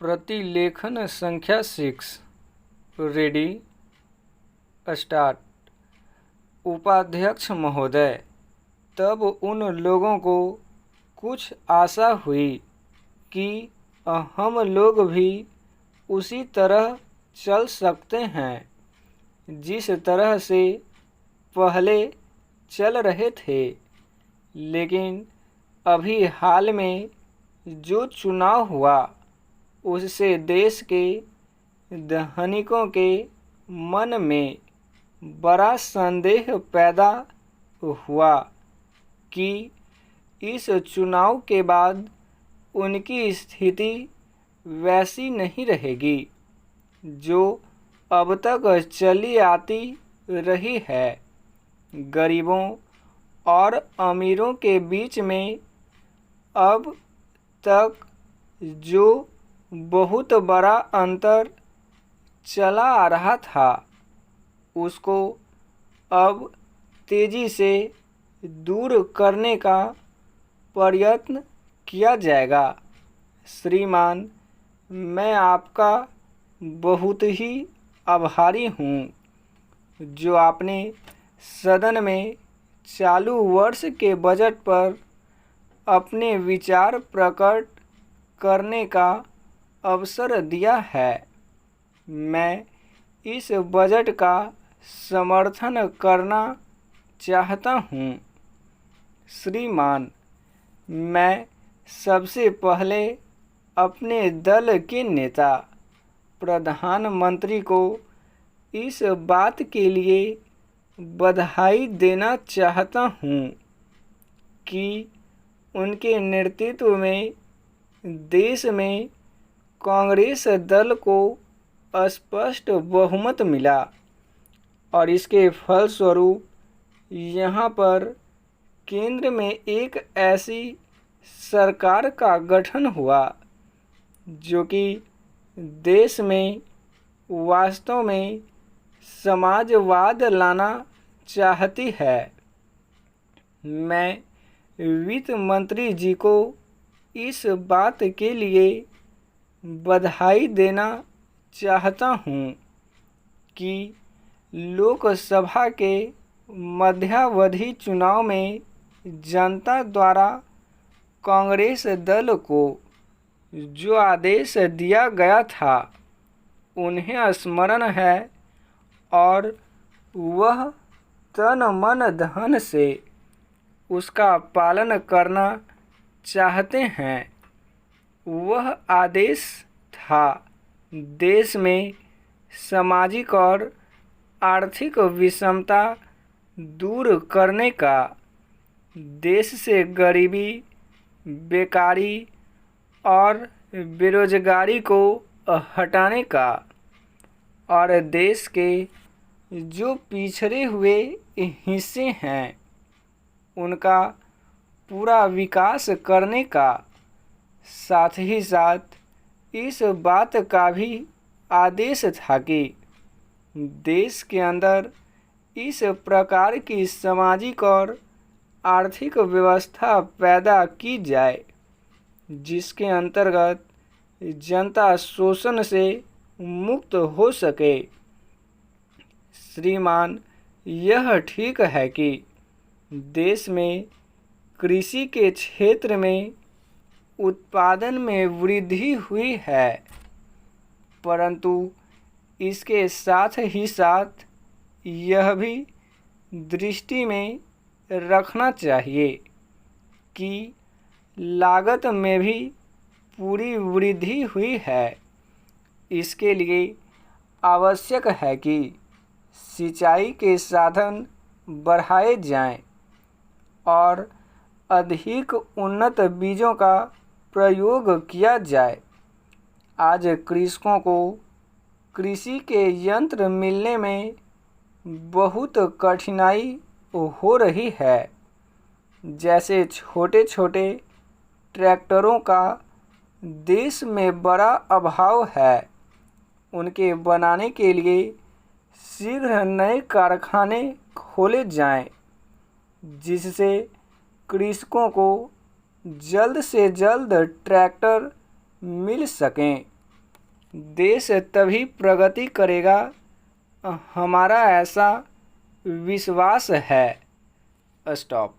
प्रतिलेखन संख्या 6। Ready start. उपाध्यक्ष महोदय, तब उन लोगों को कुछ आशा हुई कि हम लोग भी उसी तरह चल सकते हैं जिस तरह से पहले चल रहे थे। लेकिन अभी हाल में जो चुनाव हुआ उससे देश के धनिकों के मन में बड़ा संदेह पैदा हुआ कि इस चुनाव के बाद उनकी स्थिति वैसी नहीं रहेगी जो अब तक चली आती रही है। गरीबों और अमीरों के बीच में अब तक जो बहुत बड़ा अंतर चला आ रहा था उसको अब तेजी से दूर करने का प्रयत्न किया जाएगा। श्रीमान, मैं आपका बहुत ही आभारी हूँ जो आपने सदन में चालू वर्ष के बजट पर अपने विचार प्रकट करने का अवसर दिया है। मैं इस बजट का समर्थन करना चाहता हूँ। श्रीमान, मैं सबसे पहले अपने दल के नेता प्रधानमंत्री को इस बात के लिए बधाई देना चाहता हूँ कि उनके नेतृत्व में देश में कांग्रेस दल को स्पष्ट बहुमत मिला और इसके फलस्वरूप यहाँ पर केंद्र में एक ऐसी सरकार का गठन हुआ जो कि देश में वास्तव में समाजवाद लाना चाहती है। मैं वित्त मंत्री जी को इस बात के लिए बधाई देना चाहता हूँ कि लोकसभा के मध्यावधि चुनाव में जनता द्वारा कांग्रेस दल को जो आदेश दिया गया था उन्हें स्मरण है और वह तन मन धन से उसका पालन करना चाहते हैं। वह आदेश था देश में सामाजिक और आर्थिक विषमता दूर करने का, देश से गरीबी, बेकारी और बेरोजगारी को हटाने का और देश के जो पिछड़े हुए हिस्से हैं उनका पूरा विकास करने का, साथ ही साथ इस बात का भी आदेश था कि देश के अंदर इस प्रकार की सामाजिक और आर्थिक व्यवस्था पैदा की जाए जिसके अंतर्गत जनता शोषण से मुक्त हो सके। श्रीमान, यह ठीक है कि देश में कृषि के क्षेत्र में उत्पादन में वृद्धि हुई है, परंतु इसके साथ ही साथ यह भी दृष्टि में रखना चाहिए कि लागत में भी पूरी वृद्धि हुई है। इसके लिए आवश्यक है कि सिंचाई के साधन बढ़ाए जाएं और अधिक उन्नत बीजों का प्रयोग किया जाए। आज कृषकों को कृषि के यंत्र मिलने में बहुत कठिनाई हो रही है। जैसे छोटे छोटे ट्रैक्टरों का देश में बड़ा अभाव है। उनके बनाने के लिए शीघ्र नए कारखाने खोले जाएं, जिससे कृषकों को जल्द से जल्द ट्रैक्टर मिल सकें। देश तभी प्रगति करेगा, हमारा ऐसा विश्वास है। स्टॉप।